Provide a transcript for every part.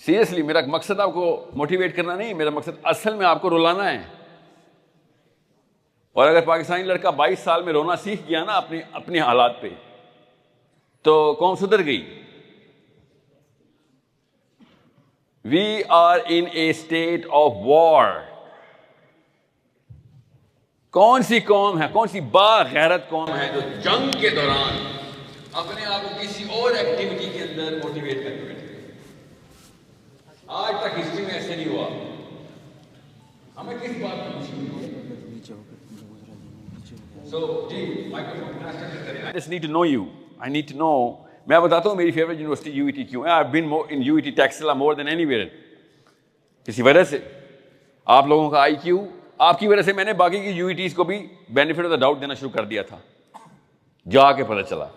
Seriously میرا مقصد آپ کو موٹیویٹ کرنا نہیں، میرا مقصد اصل میں آپ کو رلانا ہے. اور اگر پاکستانی لڑکا 22 سال میں رونا سیکھ گیا نا اپنے حالات پہ، تو قوم سدھر گئی. We are in a state of war. کون سی قوم ہے، کون سی با غیرت قوم ہے جو جنگ کے دوران اپنے آپ کو کسی اور ایکٹیویٹی کے اندر موٹیویٹ کر کے بیٹھے؟ آج تک ہسٹری میں ایسے نہیں ہوا. ہمیں کس بات کی خوشی ہوئی؟ I just need to know you. I need to know. میں بتاتا ہوں میری فیوریٹ یونیورسٹی UET کیوں ہے. I've been in UET Taxila more than anywhere. کسی وجہ سے آپ لوگوں کا IQ، آپ کی وجہ سے میں نے باقی کی UETs کو بھی بینیفٹ آف دا ڈاؤٹ دینا شروع کر دیا تھا. جا کے پتہ چلا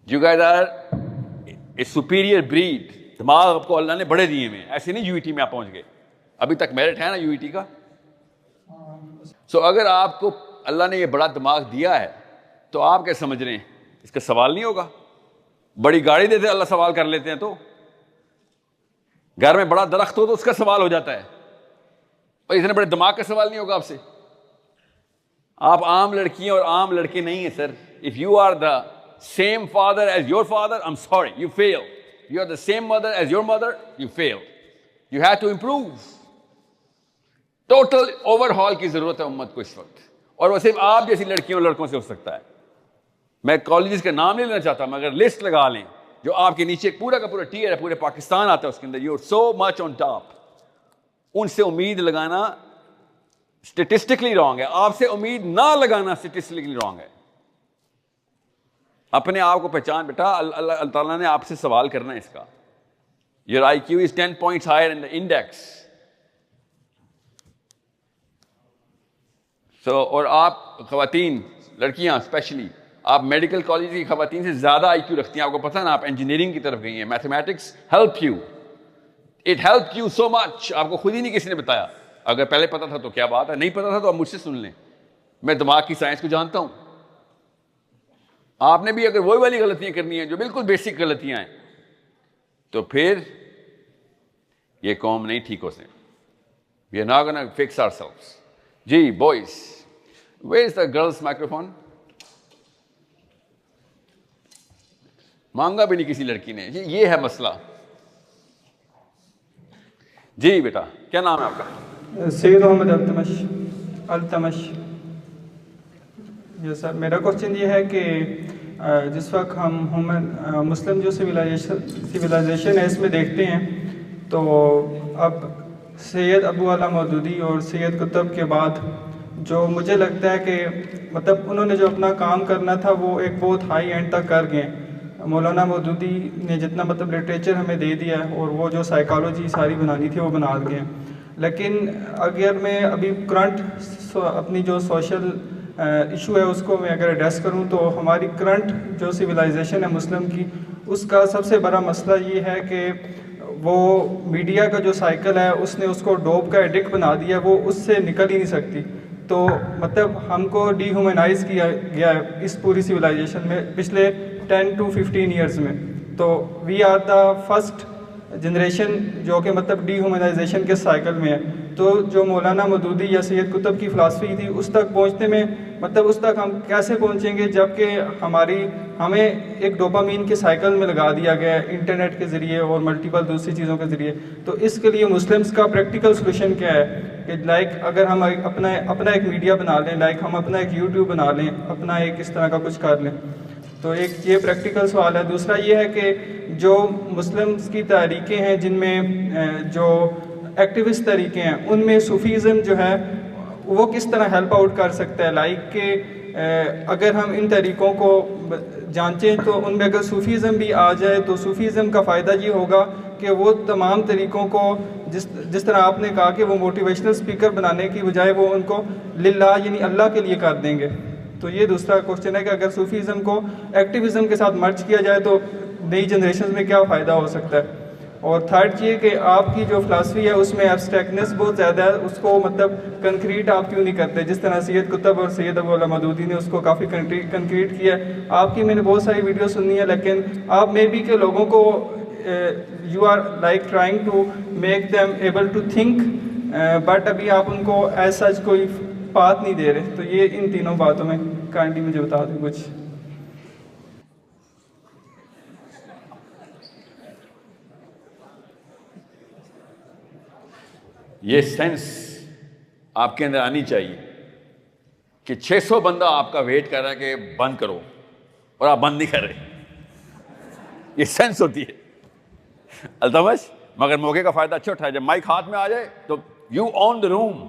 you guys are a superior breed. دماغ آپ کو اللہ نے بڑے دیے میں، ایسے نہیں UET میں آپ پہنچ گئے. ابھی تک میرٹ ہے نا UET کا. سو اگر آپ کو اللہ نے یہ بڑا دماغ دیا ہے تو آپ کیا سمجھ رہے ہیں اس کا سوال نہیں ہوگا؟ بڑی گاڑی دیتے اللہ سوال کر لیتے ہیں، تو گھر میں بڑا درخت ہو تو اس کا سوال ہو جاتا ہے، اور اتنے بڑے دماغ کا سوال نہیں ہوگا آپ سے. آپ عام لڑکی ہیں اور عام لڑکے نہیں ہیں sir. If you are the same father as your father, I'm sorry, you failed. You are the same mother as your mother, you failed. You have to improve. Total over hall کی ضرورت ہے امت کو اس وقت، اور وہ صرف آپ جیسی لڑکیوں اور لڑکوں سے ہو سکتا ہے. میں کالجز کا نام نہیں لینا چاہتا، مگر لسٹ لگا لیں جو آپ کے نیچے پورا کا پورا ٹیئر ہے، پورے پاکستان آتا ہے اس کے اندر. You are so much on top. ان سے امید لگانا اسٹیٹسٹکلی رانگ ہے. آپ سے امید نہ لگانا اسٹیٹسٹکلی رانگ ہے. اپنے آپ کو پہچان بیٹا. اللہ تعالیٰ نے آپ سے سوال کرنا ہے اس کا. Your IQ is 10 points higher in the index. اور آپ خواتین، لڑکیاں اسپیشلی، آپ میڈیکل کالج کی خواتین سے زیادہ IQ رکھتی ہیں. آپ کو پتہ ہے نا، آپ انجینئرنگ کی طرف گئی ہیں. Mathematics help you, it help you so much. آپ کو خود ہی نہیں کسی نے بتایا. اگر پہلے پتا تھا تو کیا بات ہے، نہیں پتا تھا تو آپ مجھ سے سن لیں. میں دماغ کی سائنس کو جانتا ہوں. آپ نے بھی اگر وہی والی غلطیاں کرنی ہیں جو بالکل بیسک غلطیاں ہیں، تو پھر یہ قوم نہیں ٹھیک ہو سکتی. We are not gonna fix آور سیلفز. جی boys, where is the girls microphone? مانگا بھی نہیں کسی لڑکی نے. جی یہ ہے مسئلہ. جی بیٹا کیا نام ہے آپ کا؟ سید محمد التمش. یس سر، میرا کوشچن یہ ہے کہ جس وقت ہم مسلم جو سویلائزیشن ہے اس میں دیکھتے ہیں، تو اب سید ابو اعلیٰ مودودی اور سید قطب کے بعد جو مجھے لگتا ہے کہ مطلب انہوں نے جو اپنا کام کرنا تھا وہ ایک بہت ہائی اینڈ تک کر گئے. مولانا مودودی نے جتنا مطلب لٹریچر ہمیں دے دیا ہے، اور وہ جو سائیکالوجی ساری بنانی تھی وہ بنا گئے. لیکن اگر میں ابھی کرنٹ اپنی جو سوشل ایشو ہے اس کو میں اگر ایڈریس کروں، تو ہماری کرنٹ جو سویلائزیشن ہے مسلم کی، اس کا سب سے بڑا مسئلہ یہ ہے کہ وہ میڈیا کا جو سائیکل ہے اس نے اس کو ڈوپ کا ایڈکٹ بنا دیا. وہ اس سے نکل ہی نہیں سکتی. تو مطلب ہم کو ڈی ہیومنائز کیا گیا ہے اس پوری سویلائزیشن میں پچھلے 10 to 15 ایئرز میں. تو we are the first generation جو کہ مطلب ڈی ہیومنائزیشن کے سائیکل میں ہے. تو جو مولانا مودودی یا سید قطب کی فلاسفی تھی اس تک پہنچنے میں مطلب اس تک ہم کیسے پہنچیں گے، جب کہ ہمیں ایک ڈوپامین کے سائیکل میں لگا دیا گیا ہے انٹرنیٹ کے ذریعے اور ملٹیپل دوسری چیزوں کے ذریعے. تو اس کے لیے مسلمس کا پریکٹیکل سولوشن کیا ہے کہ لائک اگر ہم اپنا ایک میڈیا بنا لیں، لائک ہم اپنا ایک یوٹیوب بنا لیں، اپنا ایک اس طرح کا کچھ کر لیں. تو ایک یہ پریکٹیکل سوال ہے. دوسرا یہ ہے کہ جو مسلمس کی تحریکیں ہیں جن میں جو ایکٹیوسٹ طریقے ہیں، ان میں صوفیزم جو ہے وہ کس طرح ہیلپ آؤٹ کر سکتا ہے. لائک کہ اگر ہم ان طریقوں کو جانچیں تو ان میں اگر صوفیزم بھی آ جائے تو صوفیزم کا فائدہ یہ ہوگا کہ وہ تمام طریقوں کو جس طرح آپ نے کہا کہ وہ موٹیویشنل اسپیکر بنانے کی بجائے وہ ان کو للہ یعنی اللہ کے لیے کر دیں گے. تو یہ دوسرا کوشچن ہے کہ اگر صوفیزم کو ایکٹیویزم کے ساتھ مرج کیا جائے تو نئی جنریشن میں کیا فائدہ ہو سکتا ہے. اور تھرڈ یہ کہ آپ کی جو فلاسفی ہے اس میں ایبسٹریکٹنس بہت زیادہ ہے. اس کو مطلب کنکریٹ آپ کیوں نہیں کرتے، جس طرح سید قطب اور سید ابو اعلیٰ مودودی نے اس کو کافی کنکریٹ کیا ہے. آپ کی میں نے بہت ساری ویڈیو سنی ہے، لیکن آپ میں بھی کہ لوگوں کو you are like trying to make them able to think, but ابھی آپ ان کو as such کوئی بات نہیں دے رہے. تو یہ ان تینوں باتوں میں کائنڈلی مجھے بتا دیں کچھ. یہ سینس آپ کے اندر آنی چاہیے کہ 600 بندہ آپ کا ویٹ کر رہا ہے کہ بند کرو اور آپ بند نہیں کر رہے. یہ سینس ہوتی ہے التمش. مگر موقع کا فائدہ اچھا اٹھایا. جب مائک ہاتھ میں آ جائے تو یو آن دا روم.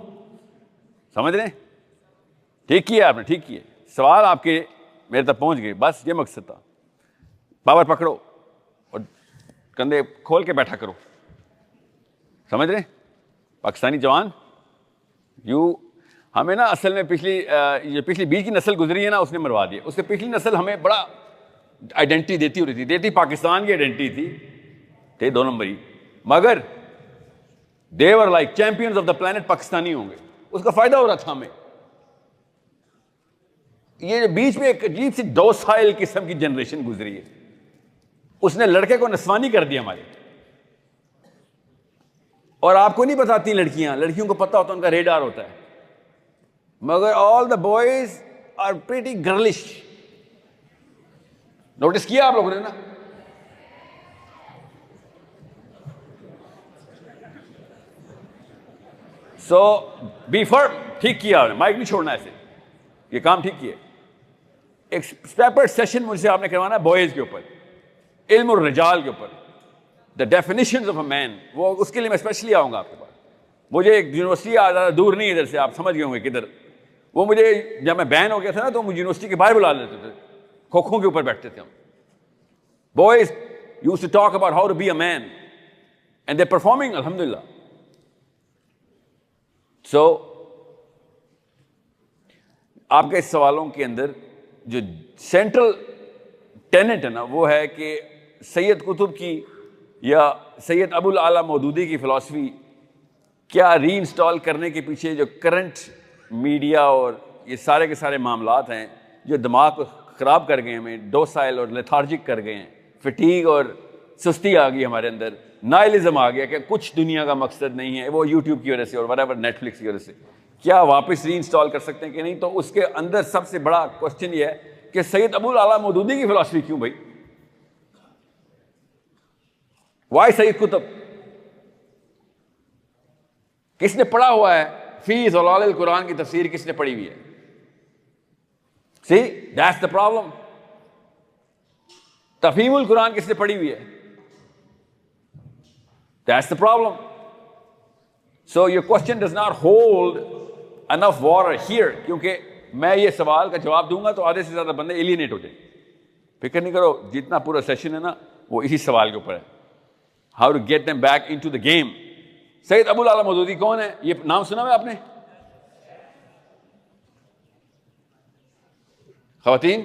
سمجھ رہے ہیں؟ ٹھیک کیا آپ نے, ٹھیک کیا. سوال آپ کے میرے تک پہنچ گئے, بس یہ مقصد تھا. پاور پکڑو اور کندھے کھول کے بیٹھا کرو. سمجھ رہے ہیں پاکستانی جوان؟ ہمیں نا اصل میں پچھلی بیچ کی نسل گزری ہے نا, اس نے مروا دیا. اس سے پچھلی نسل ہمیں بڑا آئیڈینٹی دیتی ہو رہی تھی, دیتی پاکستان کی آئیڈینٹی تھی 2 نمبری. مگر they were like champions of the planet, Pakistani ہوں گے. اس کا فائدہ ہو رہا تھا ہمیں. یہ بیچ میں ایک عجیب سی ڈوسائل قسم کی جنریشن گزری ہے, اس نے لڑکے کو نسوانی کر دیا ہمارے. اور آپ کو نہیں بتاتی لڑکیاں, لڑکیوں کو پتا ہوتا ہے, ان کا ریڈار ہوتا ہے. مگر all the boys are pretty girlish. Notice کیا آپ لوگوں نے نا؟ So be firm. ٹھیک کیا آپ نے, مائک نہیں چھوڑنا ایسے, یہ کام ٹھیک کیا. ایک سیپریٹ سیشن مجھ سے آپ نے کروانا ہے بوائز کے اوپر, علم الرجال کے اوپر, دا ڈیفینیشنز آف اے مین. وہ اس کے لیے میں اسپیشلی آؤں گا آپ کے پاس. مجھے ایک یونیورسٹی زیادہ دور نہیں ادھر سے, آپ سمجھ گئے ہوں گے کدھر. وہ مجھے جب میں بین ہو گیا تھا نا تو مجھے یونیورسٹی کے باہر بلا لیتے تھے, کھوکھوں کے اوپر بیٹھتے تھے ہم. Boys use to talk about how to be a man and they performing الحمدللہ. سو آپ کے اس سوالوں کے اندر جو سینٹرل ٹینٹ ہے نا, وہ ہے کہ سید قطب کی یا سید ابو الاعلیٰ مودودی کی فلسفی کیا ری انسٹال کرنے کے پیچھے جو کرنٹ میڈیا اور یہ سارے کے سارے معاملات ہیں جو دماغ کو خراب کر گئے, ہمیں ڈوسائل اور لیتھارجک کر گئے ہیں, فٹیگ اور سستی آ گئی ہمارے اندر, نائلزم آ گیا کہ کچھ دنیا کا مقصد نہیں ہے, وہ یوٹیوب کی وجہ سے اور whatever نیٹ فلکس کی وجہ سے. کیا واپس ری انسٹال کر سکتے ہیں کہ نہیں؟ تو اس کے اندر سب سے بڑا کوشچن یہ ہے کہ سید ابو الاعلیٰ مودودی کی فلسفی کیوں بھائی؟ وائی سید قطب؟ کس نے پڑھا ہوا ہے فی ظلال القرآن کی تفسیر؟ کس نے پڑھی ہوئی ہے؟ See, that's the problem. تفہیم القرآن کس نے پڑھی ہوئی ہے؟ That's the problem. So your question does not hold enough water here. کیونکہ میں یہ سوال کا جواب دوں گا تو آدھے سے زیادہ بندے ایلینیٹ ہو جائیں. فکر نہیں کرو, جتنا پورا سیشن ہے نا وہ اسی سوال کے اوپر ہے. How to get them back into the game. سید ابو الاعلیٰ مودودی کون ہے؟ یہ نام سنا ہے آپ نے؟ خواتین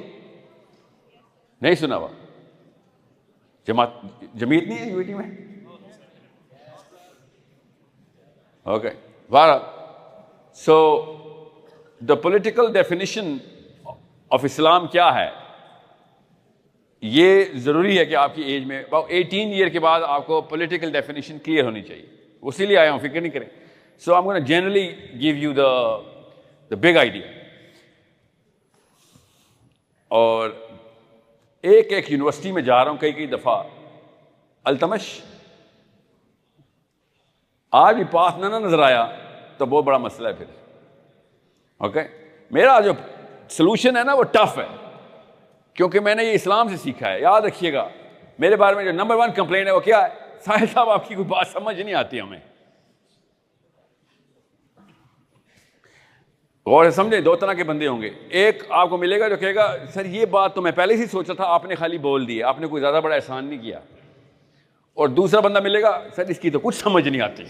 نہیں سنا ہوا؟ جمعیت نہیں ہے یونیٹی میں؟ Okay. So the political definition of Islam کیا ہے؟ یہ ضروری ہے کہ آپ کی ایج میں 18 ایئر کے بعد آپ کو پولیٹیکل ڈیفینیشن کلیئر ہونی چاہیے. اسی لیے آیا ہوں, فکر نہیں کریں. So I'm gonna generally give you the big idea. اور ایک یونیورسٹی میں جا رہا ہوں کئی دفعہ. التمش آج بھی پاس نہ نظر آیا تو بہت بڑا مسئلہ ہے پھر. اوکے, میرا جو سلوشن ہے نا وہ ٹف ہے, کیونکہ میں نے یہ اسلام سے سیکھا ہے. یاد رکھیے گا میرے بارے میں جو نمبر 1 کمپلین ہے وہ کیا ہے؟ ساحل صاحب آپ کی کوئی بات سمجھ نہیں آتی ہمیں. غور سے سمجھیں, 2 طرح کے بندے ہوں گے. ایک آپ کو ملے گا جو کہے گا سر یہ بات تو میں پہلے ہی سوچا تھا, آپ نے خالی بول دی, آپ نے کوئی زیادہ بڑا احسان نہیں کیا. اور دوسرا بندہ ملے گا سر اس کی تو کچھ سمجھ نہیں آتی.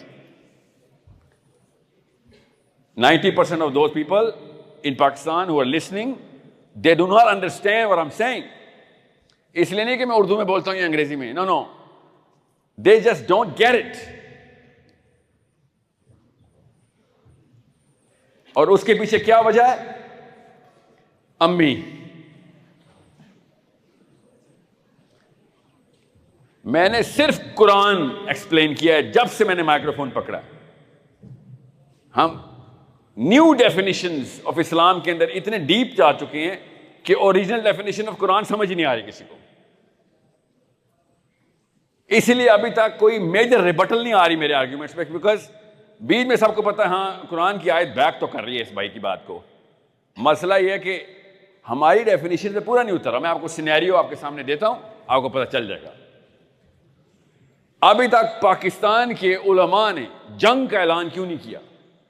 90% of those people in Pakistan who are listening, they do not understand what I'm saying. اس لیے نہیں کہ میں اردو میں بولتا ہوں یا انگریزی میں, no, they just don't get it. اور اس کے پیچھے کیا وجہ ہے؟ امی. میں نے صرف قرآن ایکسپلین کیا ہے جب سے میں نے مائکروفون پکڑا. ہم نیو ڈیفینیشنز آف اسلام کے اندر اتنے ڈیپ جا چکے ہیں کہ اوریجنل ڈیفینیشن آف قرآن سمجھ نہیں آ رہی کسی کو. اس لیے ابھی تک کوئی میجر ریبٹل نہیں آ رہی میرے آرگیومنٹس میں, بیکاز بیچ میں سب کو پتا ہے ہاں قرآن کی آیت بیک تو کر رہی ہے اس بھائی کی بات کو. مسئلہ یہ ہے کہ ہماری ڈیفینیشن پہ پورا نہیں اترا. میں آپ کو سینیریو آپ کے سامنے دیتا ہوں, آپ کو پتہ چل جائے گا. ابھی تک پاکستان کے علماء نے جنگ کا اعلان کیوں نہیں کیا؟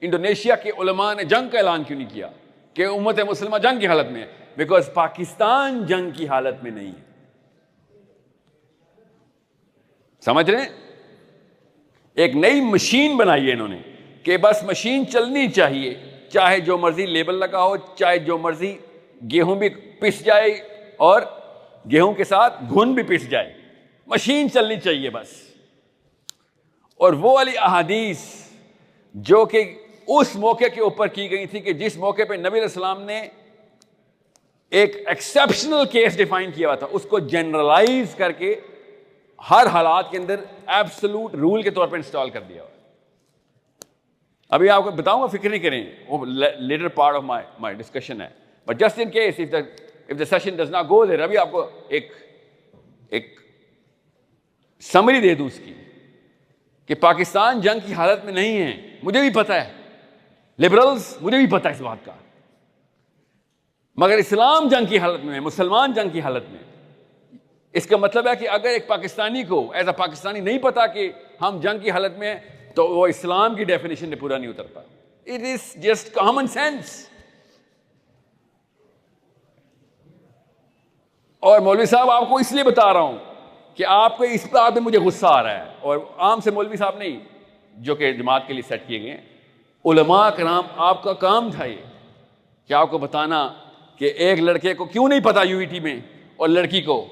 انڈونیشیا کے علماء نے جنگ کا اعلان کیوں نہیں کیا کہ امت مسلمہ جنگ کی حالت میں ہے؟ بیکاز پاکستان جنگ کی حالت میں نہیں ہے. سمجھ رہے ہیں؟ ایک نئی مشین بنائی ہے انہوں نے کہ بس مشین چلنی چاہیے, چاہے جو مرضی لیبل لگا ہو, چاہے جو مرضی گیہوں بھی پس جائے اور گیہوں کے ساتھ گھن بھی پس جائے, مشین چلنی چاہیے بس. اور وہ والی احادیث جو کہ اس موقع کے اوپر کی گئی تھی کہ جس موقع پہ نبی علیہ السلام نے ایک ایکسیپشنل کیس ڈیفائن کیا ہوا تھا, اس کو جنرلائز کر کے ہر حالات کے اندر ایبسولوٹ رول کے طور پر انسٹال کر دیا ہوا. ابھی آپ کو بتاؤں گا, فکر نہیں کریں, وہ later part of my discussion ہے. But just in case if the session does not go there, ابھی آپ کو ایک سمری دے دوں اس کی کہ پاکستان جنگ کی حالت میں نہیں ہے. مجھے بھی پتا ہے, لبرلز مجھے بھی پتا ہے اس بات کا, مگر اسلام جنگ کی حالت میں ہے, مسلمان جنگ کی حالت میں. اس کا مطلب ہے کہ اگر ایک پاکستانی کو ایز اے پاکستانی نہیں پتا کہ ہم جنگ کی حالت میں ہیں تو وہ اسلام کی ڈیفینیشن میں پورا نہیں اترتا. It is just common sense. اور مولوی صاحب آپ کو اس لیے بتا رہا ہوں کہ آپ کو اس بات میں مجھے غصہ آ رہا ہے, اور عام سے مولوی صاحب نہیں جو کہ جماعت کے لیے سیٹ کیے گئے ہیں, علماء کرام آپ کا کام تھا یہ کہ آپ کو بتانا کہ ایک لڑکے کو کیوں نہیں پتا UET میں اور لڑکی کو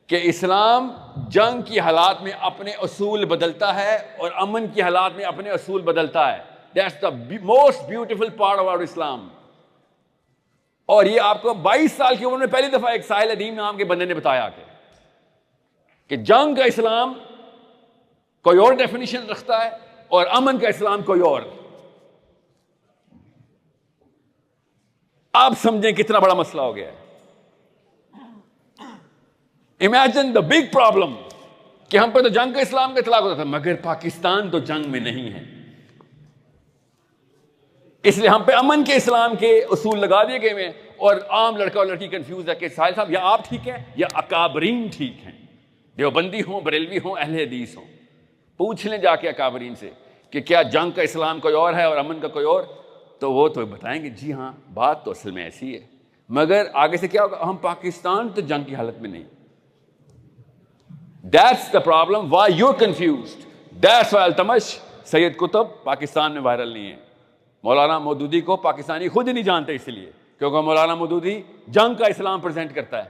کہ اسلام جنگ کی حالات میں اپنے اصول بدلتا ہے اور امن کی حالات میں اپنے اصول بدلتا ہے. That's the most beautiful part of our Islam. اور یہ آپ کو 22 سال کی عمر میں پہلی دفعہ ایک ساحل ادیم نام کے بندے نے بتایا کہ جنگ کا اسلام کوئی اور ڈیفینیشن رکھتا ہے اور امن کا اسلام کوئی اور. آپ سمجھیں کتنا بڑا مسئلہ ہو گیا ہے. امیجن دا بگ پرابلم کہ ہم پہ تو جنگ کا اسلام کا اطلاق ہوتا تھا, مگر پاکستان تو جنگ میں نہیں ہے, اس لیے ہم پہ امن کے اسلام کے اصول لگا دیے گئے ہیں. اور عام لڑکا اور لڑکی کنفیوز ہے کہ ساحل صاحب یا آپ ٹھیک ہیں یا اکابرین ٹھیک ہیں, دیوبندی ہوں, بریلوی ہوں, اہل حدیث ہوں. پوچھ لیں جا کے اکابرین سے کہ کیا جنگ کا اسلام کوئی اور ہے اور امن کا کوئی اور, تو وہ تو بتائیں گے جی ہاں بات تو اصل میں ایسی ہے, مگر آگے سے کیا ہوگا, ہم پاکستان تو جنگ کی حالت میں نہیں. That's the problem why you're confused. That's why Iltutmish سید قطب پاکستان میں وائرل نہیں ہے. مولانا مودودی کو پاکستانی خود ہی نہیں جانتے, اس لیے کیونکہ مولانا مودودی جنگ کا اسلام پریزنٹ کرتا ہے.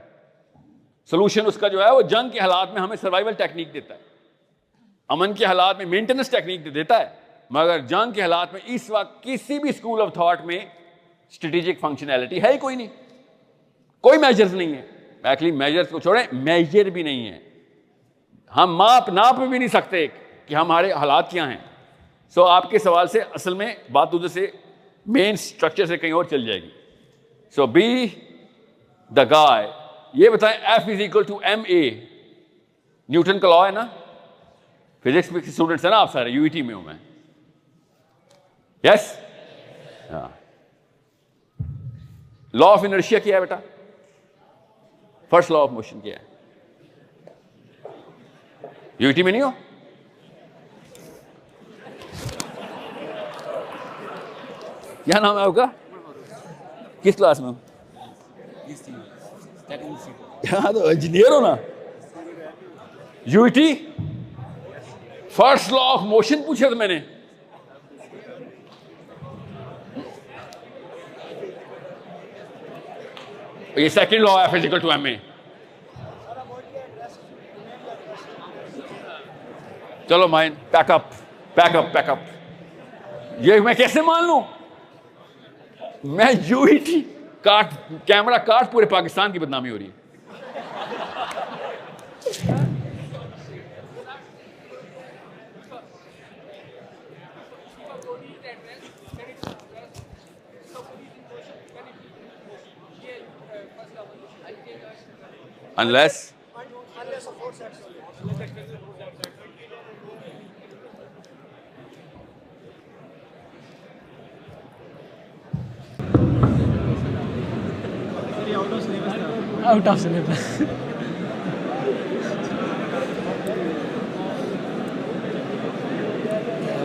سولوشن اس کا جو ہے وہ جنگ کے حالات میں ہمیں سروائیول ٹیکنیک دیتا ہے, امن کے حالات میں مینٹیننس ٹیکنیک دیتا ہے, مگر جنگ کے حالات میں اس وقت کسی بھی اسکول آف تھاٹ میں اسٹریٹجک فنکشنالٹی ہے ہی کوئی نہیں, کوئی میجرز نہیں ہے. ایکچولی میجرز کو چھوڑیں, میجر بھی نہیں ہے, ہم ناپ بھی نہیں سکتے کہ ہمارے حالات کیا ہیں. سو آپ کے سوال سے اصل میں بات ادھر سے مین اسٹرکچر سے کہیں اور چل جائے گی. سو بی دا گائے, یہ بتائیں F = ma, نیوٹن کا لا ہے نا, فزکس میں اسٹوڈنٹس ہیں نا آپ سارے, UET میں ہوں میں, یس. ہاں, لا آف انرشیا کیا ہے بیٹا, فرسٹ لا آف موشن کیا ہے, UET میں نہیں ہو. کیا نام ہے آپ کا, کس کلاس میں ہو؟ ہاں تو انجینئر ہو نا. UET first law of motion پوچھا تھا میں نے. یہ سیکنڈ لا ہے F = ma. چلو مائن پیک اپ. یہ میں کیسے مان لوں, میں UET کاٹ کیمرہ کاٹ, پورے پاکستان کی بدنامی ہو رہی ہے. unless Out of syllabus.